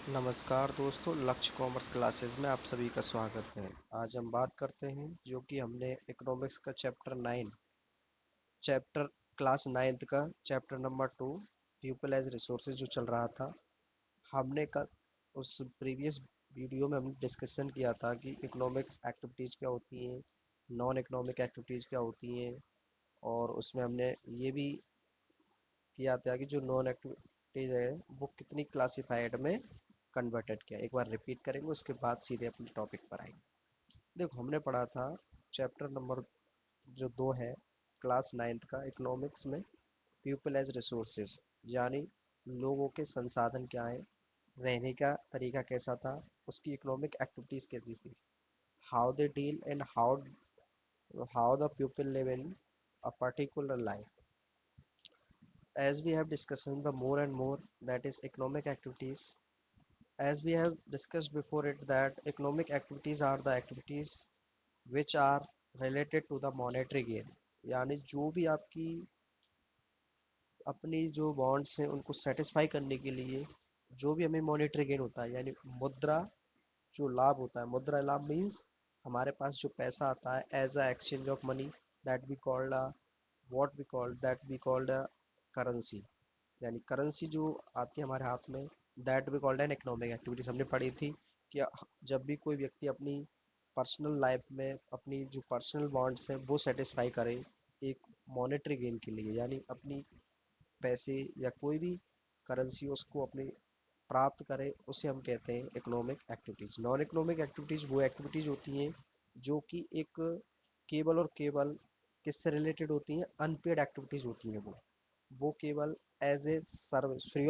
नमस्कार दोस्तों, लक्ष्य कॉमर्स क्लासेस में आप सभी का स्वागत है। आज हम बात करते हैं जो कि हमने इकोनॉमिक्स का चैप्टर क्लास नाइन्थ का chapter number 2 people as resources जो चल रहा था। हमने कल उस प्रीवियस वीडियो में हमने डिस्कशन किया था कि इकोनॉमिक्स एक्टिविटीज़ क्या होती हैं, नॉन इकोनॉमिक एक्टिविटीज़ क्या होती हैं, और उसमें हमने ये भी किया था कि जो नॉन एक्टिविटीज़ है वो कितनी क्लासिफाइड में कन्वर्टेड किया। एक बार रिपीट करेंगे, उसके बाद सीधे अपने टॉपिक पर आएंगे। देखो, हमने पढ़ा था चैप्टर नंबर जो 2 है क्लास नाइन्थ का इकोनॉमिक्स में, पीपल एज रिसोर्सेज, यानी लोगों के संसाधन क्या है, रहने का तरीका कैसा था, उसकी इकोनॉमिक एक्टिविटीज़ कैसी थी, how they deal and how the people live in a particular life. As we have discussed the more and more, that is economic activities. As we have discussed before it, that economic activities are the activities which are related to the monetary gain, यानी जो भी आपकी अपनी जो bonds हैं उनको satisfy करने के लिए जो भी हमें मॉनेटरी गेन होता है, यानी मुद्रा जो लाभ होता है। मुद्रा लाभ मीन्स हमारे पास जो पैसा आता है as a exchange of money, that we called that we called currency. यानी करेंसी जो आती है हमारे हाथ में, that we called an economic activities. हमने पढ़ी थी कि जब भी कोई व्यक्ति अपनी पर्सनल लाइफ में अपनी जो पर्सनल बॉन्ड्स हैं वो सेटिस्फाई करे एक मॉनेटरी गेन के लिए, यानी अपनी पैसे या कोई भी करेंसी उसको अपनी प्राप्त करे, उसे हम कहते हैं economic activities. Non economic activities वो एक्टिविटीज़ होती हैं जो कि एक केवल और केवल किससे रिलेटेड होती हैं, अनपेड एक्टिविटीज़ होती हैं। वो केवल as a service, free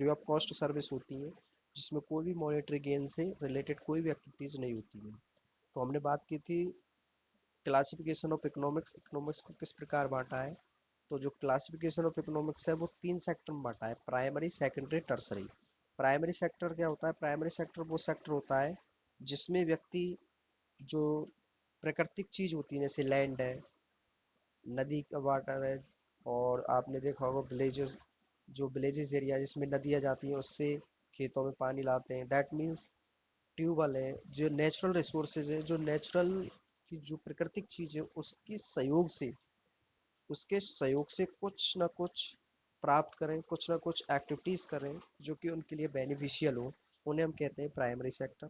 of cost service होती है, जिसमें कोई भी मॉनेटरी गेन से रिलेटेड कोई भी एक्टिविटीज़ नहीं होती है। तो हमने बात की थी क्लासिफिकेशन ऑफ इकोनॉमिक्स, इकोनॉमिक्स को किस प्रकार बांटा है। तो जो क्लासिफिकेशन ऑफ इकोनॉमिक्स है वो 3 सेक्टर में बांटा है, primary, secondary, tertiary. Primary sector क्या होता है? प्राइमरी सेक्टर वो सेक्टर होता है जिसमें व्यक्ति जो प्राकृतिक चीज होती है, जैसे लैंड है, नदी का वाटर है, और आपने देखा होगा विलेजेस, जो विलेजेस एरिया जिसमें नदियाँ जाती हैं उससे खेतों में पानी लाते हैं, दैट मीन्स ट्यूबवेल है। जो नेचुरल रिसोर्सेज है, जो नेचुरल की जो प्राकृतिक चीज़ है उसके सहयोग से कुछ ना कुछ प्राप्त करें, कुछ ना कुछ एक्टिविटीज़ करें जो कि उनके लिए बेनिफिशियल हो, उन्हें हम कहते हैं प्राइमरी सेक्टर।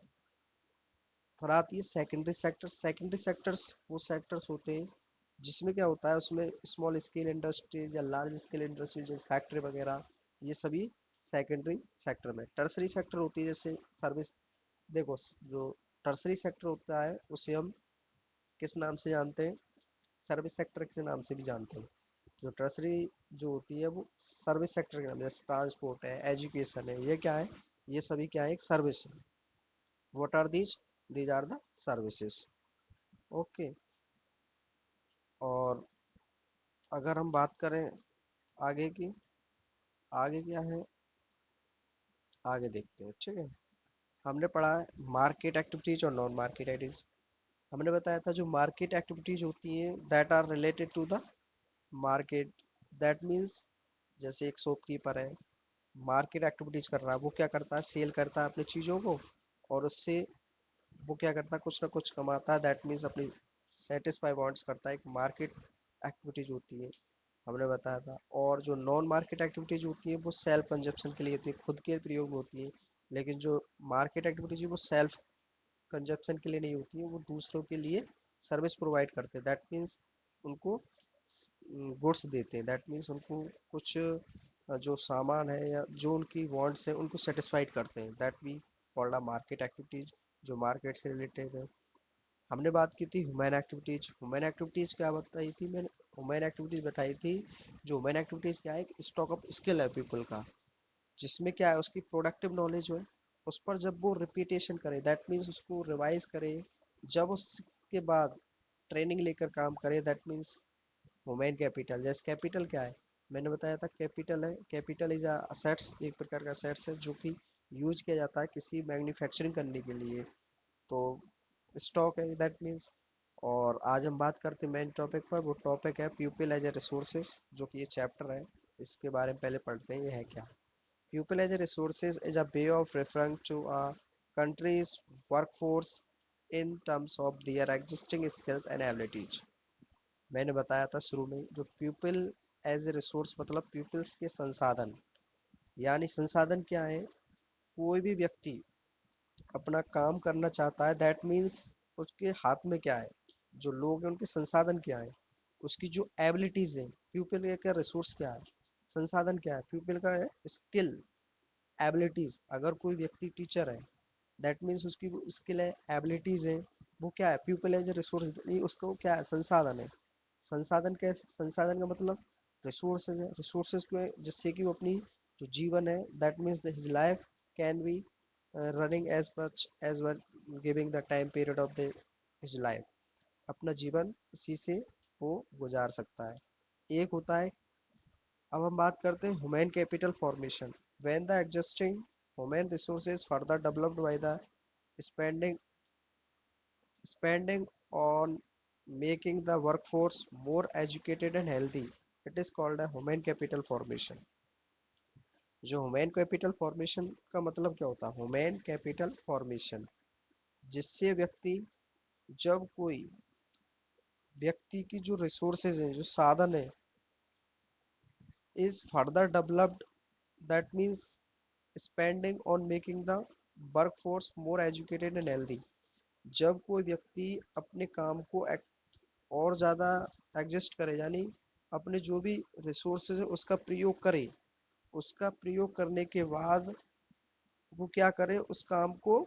फिर आती है सेकेंडरी सेक्टर। सेकेंडरी सेक्टर्स वो सेक्टर्स होते हैं जिसमें क्या होता है, उसमें स्मॉल स्केल इंडस्ट्रीज या लार्ज स्केल इंडस्ट्रीज जैसे फैक्ट्री वगैरह, ये सभी सेकेंडरी सेक्टर में। टर्सरी सेक्टर होती है जैसे सर्विस। देखो, जो टर्सरी सेक्टर होता है उसे हम किस नाम से जानते हैं? सर्विस सेक्टर के नाम से भी जानते हैं। जो टर्सरी जो होती है वो सर्विस सेक्टर के नाम, जैसे ट्रांसपोर्ट है, एजुकेशन है, ये क्या है? ये सभी क्या है? एक सर्विस है। What are these are the services. Okay. और अगर हम बात करें आगे की, आगे क्या है, आगे देखते हैं, ठीक है। हमने पढ़ा है मार्केट एक्टिविटीज और नॉन मार्केट एक्टिविटीज। हमने बताया था जो मार्केट एक्टिविटीज होती हैं that are related to the market, that means जैसे एक शॉपकीपर है, मार्केट एक्टिविटीज कर रहा है, वो क्या करता है? सेल करता है अपनी चीज़ों को, और उससे वो क्या करता है? कुछ ना कुछ कमाता है, दैट मीन्स अपनी सेटिस्फाई वांट्स करता है, एक मार्केट एक्टिविटीज होती है, हमने बताया था। और जो नॉन मार्केट एक्टिविटीज होती है वो सेल्फ कंजप्शन के लिए होती है, खुद के प्रयोग में होती है। लेकिन जो मार्केट एक्टिविटीज है वो सेल्फ कंजप्शन के लिए नहीं होती है, वो दूसरों के लिए सर्विस प्रोवाइड करते हैं, दैट मीन्स उनको गुड्स देते हैं, दैट मीन्स उनको कुछ जो सामान है या जो उनकी वांट्स है उनको सेटिस्फाइड करते हैं, that we called a market activities, जो मार्केट से रिलेटेड है। हमने बात की थी ह्यूमन एक्टिविटीज। ह्यूमन एक्टिविटीज क्या बताई थी मैंने? ह्यूमन एक्टिविटीज बताई थी, जो ह्यूमन एक्टिविटीज क्या है, एक स्टॉक ऑफ स्किल है पीपल का, जिसमें क्या है, उसकी प्रोडक्टिव नॉलेज है, उस पर जब वो रिपीटेशन करे, दैट मीन्स उसको रिवाइज करे, जब उसके बाद ट्रेनिंग लेकर काम करे, दैट मीन्स ह्यूमन कैपिटल। जैसे कैपिटल क्या है, मैंने बताया था कैपिटल है, कैपिटल इज असेट्स, एक प्रकार का असेट्स है जो कि यूज किया जाता है किसी मैन्युफैक्चरिंग करने के लिए। तो स्टॉक है, दैट मीन्स। और आज हम बात करते हैं मेन टॉपिक पर, वो टॉपिक है पीपल एज ए रिसोर्सेज, जो कि ये चैप्टर है, इसके बारे में पहले पढ़ते हैं ये है क्या। People as a resources is a way of referring to a country's workforce in terms of their existing skills and abilities. मैंने बताया था शुरू में जो पीपल एज ए रिसोर्स मतलब पीपल्स के संसाधन, यानी संसाधन क्या है? कोई भी व्यक्ति अपना काम करना चाहता है, दैट मीन्स उसके हाथ में क्या है? जो लोग हैं उनके संसाधन क्या है? उसकी जो एबिलिटीज है। पीपल का रिसोर्स क्या है? संसाधन क्या है? पीपल का है स्किल, एबिलिटीज। अगर कोई व्यक्ति टीचर है, दैट मीन्स उसकी वो स्किल है, एबिलिटीज है, वो क्या है? पीपल एज ए रिसोर्स, उसको क्या है? संसाधन है। संसाधन क्या है? संसाधन का मतलब रिसोर्सेज है। रिसोर्सेज को है जिससे कि वो अपनी जो जीवन है, that means his life can be running as much as were giving the time period of the his life. अपना जीवन इसी से वो गुजार सकता है। एक होता है, अब हम बात करते हैं human capital formation. When the existing human resources further developed by the spending spending on making the workforce more educated and healthy, it is called a human capital formation। जो ह्यूमन कैपिटल फॉर्मेशन का मतलब क्या होता है? Human capital formation जिससे व्यक्ति, जब कोई व्यक्ति की जो रिसोर्सेज हैं, जो साधन है, is further developed, that means spending on making the workforce more educated and healthy. जब कोई व्यक्ति अपने काम को और ज़्यादा एडजस्ट करे, यानी अपने जो भी रिसोर्सेज है उसका प्रयोग करे, उसका प्रयोग करने के बाद वो क्या करे? उस काम को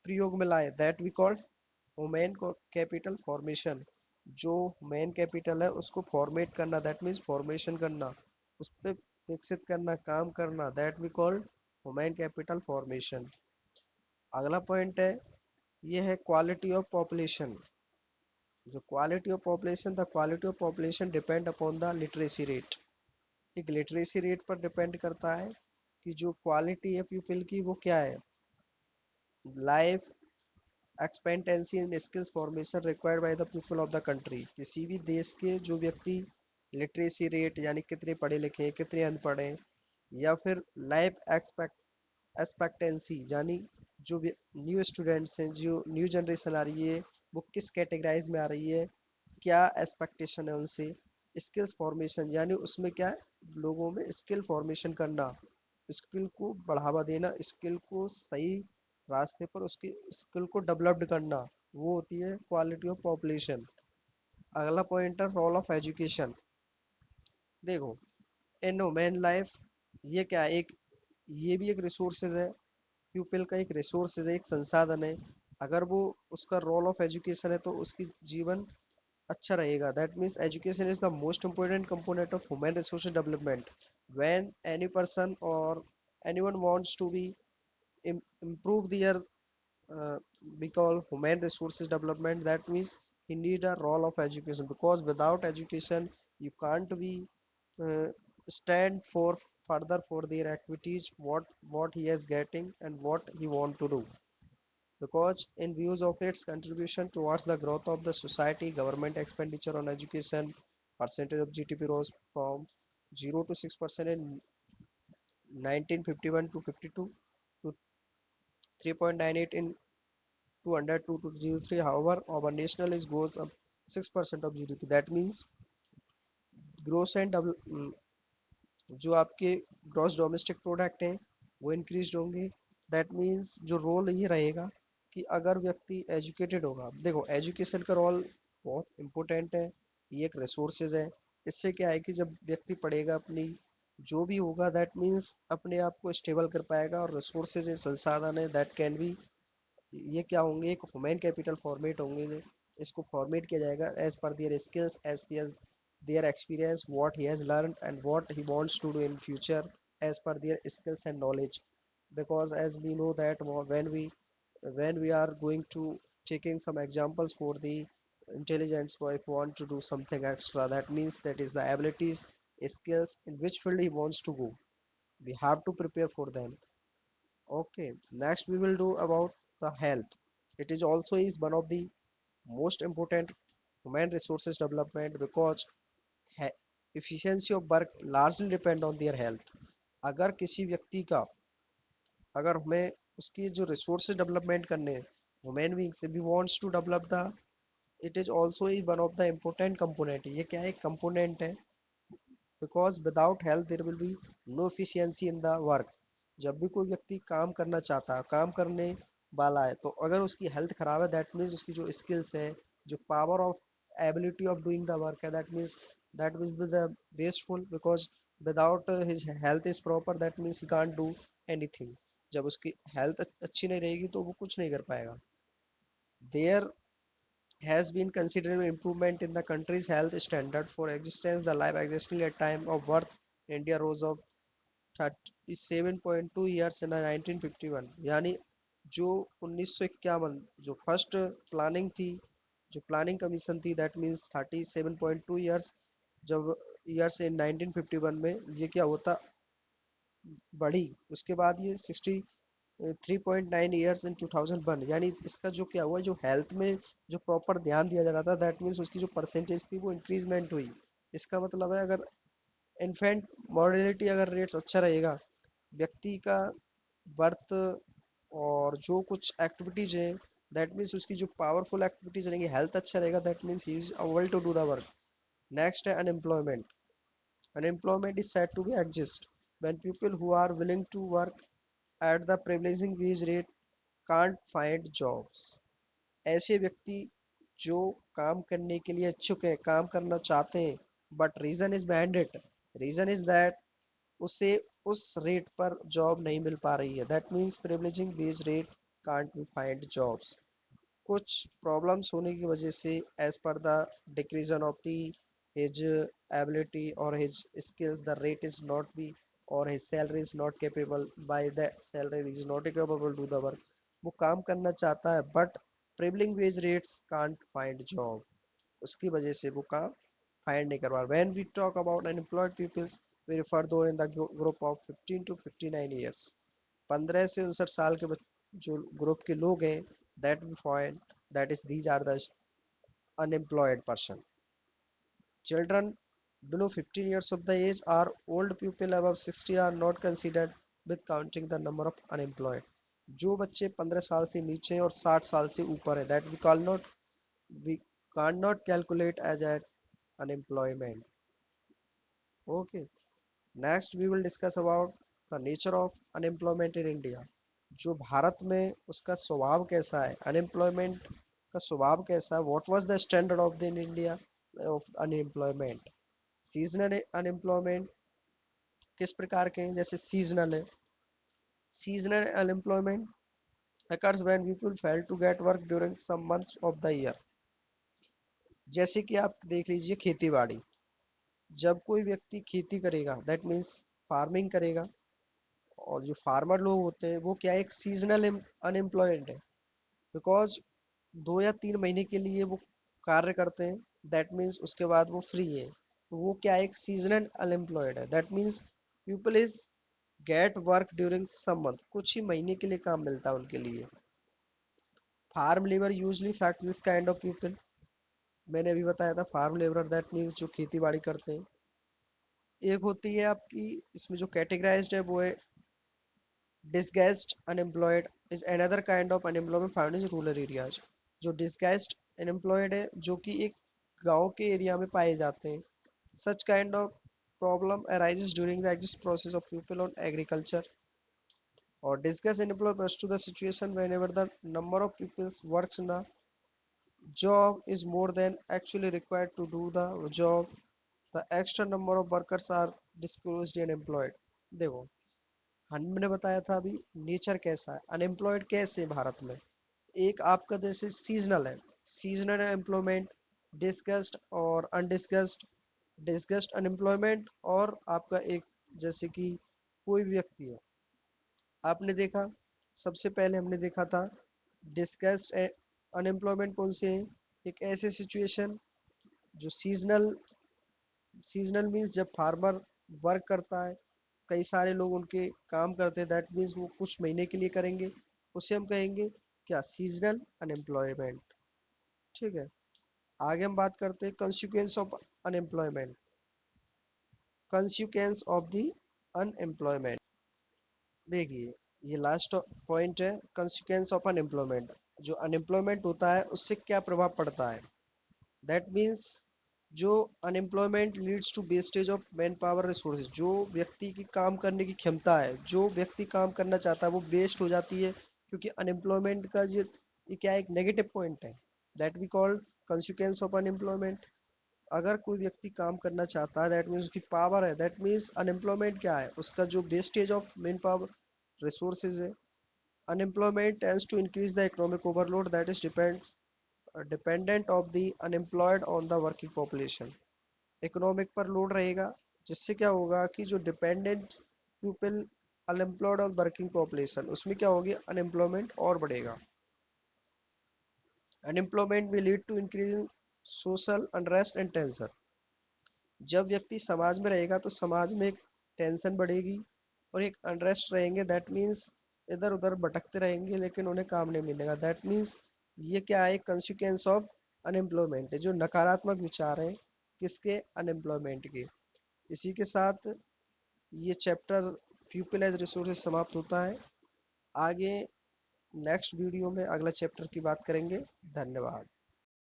प्रयोग में लाए, that we called human capital formation. जो ह्यूमन कैपिटल है उसको फॉर्मेट करना, दैट मीन्स फॉर्मेशन करना, उस पर विकसित करना, काम करना, that we called human capital formation. अगला पॉइंट है, ये है क्वालिटी ऑफ पॉपुलेशन। जो quality of population, the quality of population depend upon the literacy rate. एक लिटरेसी रेट पर डिपेंड करता है कि जो क्वालिटी है पीपल की वो क्या है। Life expectancy and skills formation required by the people of the country. किसी भी देश के जो व्यक्ति लिटरेसी रेट, यानी कितने पढ़े लिखे हैं, कितने अनपढ़ हैं, या फिर लाइफ एक्सपेक्टेंसी, यानी जो न्यू स्टूडेंट्स हैं, जो न्यू जनरेशन आ रही है, वो किस कैटेगराइज में आ रही है, क्या एक्सपेक्टेशन है उनसे। स्किल्स फॉर्मेशन, यानी उसमें क्या है? लोगों में स्किल फॉर्मेशन करना, स्किल को बढ़ावा देना, स्किल को सही रास्ते पर उसकी स्किल को डेवलप्ड करना, वो होती है क्वालिटी ऑफ पॉपुलेशन। अगला पॉइंट है रोल ऑफ एजुकेशन। देखो, इन ह्यूमन लाइफ, ये क्या है? एक, ये भी एक रिसोर्सेज है। प्यूपिल का एक रिसोर्सेज है, एक संसाधन है। अगर वो, उसका रोल ऑफ एजुकेशन है तो उसकी जीवन अच्छा रहेगा। That means education is the most important component of human resource development. When any person or anyone wants to be improve their we call human resources development, that means he need a role of education, because without education you can't be uh, stand for further for their activities, what he is getting and what he want to do. Because in views of its contribution towards the growth of the society, government expenditure on education percentage of GDP rose from 0 to 6% in 1951 to 52 to 3.98 in 202 to 03. However, our national is goes up 6% of GDP. That means gross and जो आपके gross domestic product हैं वो increase होंगे। That means जो role ये रहेगा कि अगर व्यक्ति एजुकेटेड होगा, देखो एजुकेशन का रोल बहुत इम्पोर्टेंट है, ये एक रिसोर्सेज है। इससे क्या है कि जब व्यक्ति पढ़ेगा, अपनी जो भी होगा, दैट मीन्स अपने आप को स्टेबल कर पाएगा। और रिसोर्सेज संसाधन है, दैट कैन बी, ये क्या होंगे? एक ह्यूमन कैपिटल फॉर्मेट होंगे। इसको फॉर्मेट किया जाएगा as per their skills, as per their experience, what he has learn and what he wants to do in future, as per their skills and knowledge. because as we know that when we are going to taking some examples for the intelligence, so if want to do something extra, that means that is the abilities, skills in which field he wants to go, we have to prepare for them. Okay, next we will do about the health. It is also is one of the most important human resources development, because efficiency of work largely depend on their health. अगर किसी व्यक्ति का, अगर हमें उसकी जो resources development करने हैं, ह्यूमन बीइंग से भी wants to develop the, it is also is one of the important component. ये क्या है, एक कंपोनेंट है। Because without health there will be no efficiency in the work. जब भी कोई व्यक्ति काम करना चाहता है, काम करने वाला है, तो अगर उसकी हेल्थ खराब है, दैट मीन्स उसकी जो स्किल्स है, जो power of ability of doing the work है, that means that will be the wasteful. Because without his health is proper, that means he can't do anything. जब उसकी हेल्थ अच्छी नहीं रहेगी तो वो कुछ नहीं कर पाएगा। There has been considerable improvement in the country's health standard for existence. The life existing at time of birth, India rose of 37.2 years in 1951। यानी जो 1951 जो फर्स्ट प्लानिंग थी, जो प्लानिंग कमीशन थी, दैट मीन्स 37.2 ईयर्स। जब years in 1951 में ये क्या होता, बढ़ी। उसके बाद ये 3.9 ईयर्स इन 2001। यानी इसका जो क्या हुआ, जो हेल्थ में जो प्रॉपर ध्यान दिया जा रहा था, दैट मीन्स उसकी जो परसेंटेज थी वो इंक्रीजमेंट हुई। इसका मतलब है, अगर इन्फेंट मॉर्टेलिटी अगर रेट्स अच्छा रहेगा, व्यक्ति का बर्थ और जो कुछ एक्टिविटीज है, दैट मीन्स उसकी जो पावरफुल एक्टिविटीज रहेंगी, हेल्थ अच्छा रहेगा, that means he is avail to do the work. Next है unemployment. Unemployment is said to be exist when people who are willing to work at the prevailing wage rate can't find jobs। ऐसे व्यक्ति जो काम करने के लिए इच्छुक है, काम करना चाहते हैं, but reason is behind it, reason is that उसे उस रेट पर जॉब नहीं मिल पा रही है। That means privileging wage rate can't be find jobs. कुछ प्रॉब्लम्स होने की वजह से, as per the decrease of the his ability और his skills, the rate is not be, और his salary is not capable, by the salary is not capable to the work. वो काम करना चाहता है, but prevailing wage rates can't find job, उसकी वजह से वो काम फाइंड नहीं कर पा रहा। When we talk about unemployed peoples, we refer to in the group of 15 to 59 years. 15 से 59 साल के जो ग्रुप के लोग हैं, that we find, that is these are the unemployed person। Children below 15 years of the age or old people above 60 are not considered with counting the number of unemployed। जो बच्चे 15 साल से नीचे हैं और 60 साल से ऊपर है, that we cannot calculate as an unemployment। okay, next we will discuss about the nature of unemployment in India। जो भारत में उसका स्वभाव कैसा है, अनएम्प्लॉयमेंट का स्वभाव कैसा है, what was the standard of the in India of unemployment. Seasonal unemployment किस प्रकार के हैं, जैसे सीजनल है। Seasonal unemployment occurs when people fail to get work during some months of the year। जैसे कि आप देख लीजिए खेती बाड़ी, जब कोई व्यक्ति खेती करेगा, दैट मीन्स फार्मिंग करेगा, और जो फार्मर लोग होते हैं वो क्या, एक सीजनल अनएम्प्लॉयड है। बिकॉज 2 या 3 महीने के लिए वो कार्य करते हैं, दैट मीन्स उसके बाद वो फ्री है, तो वो क्या, एक सीजनल अनएम्प्लॉयड है। That means people is get work during some month, कुछ ही महीने के लिए काम मिलता है उनके लिए। Farm labour usually fact this kind of people. मैंने अभी बताया था फार्म लेबर, दैट मीन्स जो खेती बाड़ी करते हैं। एक होती है आपकी, इसमें जो कैटेगराइज्ड है वो है disguised unemployed is another kind of unemployment found in rural areas। जो disguised unemployed है, जो कि एक गांव के एरिया में पाए जाते हैं। such kind of problem arises during the exist process of people on agriculture। और disguised unemployed refers to the situation whenever the number of people works in a job is more than actually required to do the job। the extra number of workers are disclosed unemployed। देखो, हमने बताया था अभी nature कैसा है, unemployed कैसे है भारत में। एक आपका जैसे सीजनल है, सीजनल एम्प्लॉयमेंट, डिस्कस्ड और अनडिस्कस्ड। डिस्कस्ड अनएम्प्लॉयमेंट, और आपका एक जैसे कि कोई भी व्यक्ति है, आपने देखा, सबसे पहले हमने देखा था डिस्कस्ड अनएम्प्लॉयमेंट कौन से हैं। एक ऐसे सिचुएशन जो सीजनल, सीजनल मीन्स जब फार्मर वर्क करता है, कई सारे लोग उनके काम करते हैं, दैट मीन्स वो कुछ महीने के लिए करेंगे, उसे हम कहेंगे क्या, सीजनल अनएम्प्लॉयमेंट। ठीक है, आगे हम बात करते हैं consequence of unemployment. Consequence of the unemployment. देखिए, ये लास्ट पॉइंट है, कंसिक्वेंस ऑफ अनएम्प्लॉयमेंट। जो अनएम्प्लॉयमेंट होता है उससे क्या प्रभाव पड़ता है। दैट मीन्स जो unemployment leads to wastage of man power resources. जो व्यक्ति की काम करने की क्षमता है, जो व्यक्ति काम करना चाहता है, वो वेस्ट हो जाती है, क्योंकि अनएम्प्लॉयमेंट का ये क्या है, एक नेगेटिव पॉइंट है। That we call consequence of unemployment. अगर कोई व्यक्ति काम करना चाहता है, दैट मीन्स उसकी पावर है, दैट मीन्स अनएम्प्लॉयमेंट क्या है, उसका जो wastage of man power resources है। Unemployment tends to increase the economic overload that is dependent of the unemployed on the working population. Economic पर लोड रहेगा, जिससे क्या होगा कि जो डिपेंडेंट पीपल अनएम्प्लॉयड और वर्किंग पॉपुलेशन, उसमें क्या होगी, अनएम्प्लॉयमेंट और बढ़ेगा। Unemployment will lead to increase in social unrest and tension. जब व्यक्ति समाज में रहेगा तो समाज में एक टेंशन बढ़ेगी और एक अनरेस्ट रहेंगे। दैट मीन्स इधर उधर भटकते रहेंगे लेकिन उन्हें काम नहीं मिलेगा। दैट मीन्स ये क्या है, कंसिक्वेंस ऑफ अनएम्प्लॉयमेंट है, जो नकारात्मक विचार हैं किसके, अनएम्प्लॉयमेंट के। इसी के साथ ये चैप्टर पीपल एज रिसोर्सेज समाप्त होता है। आगे नेक्स्ट वीडियो में अगला चैप्टर की बात करेंगे। धन्यवाद।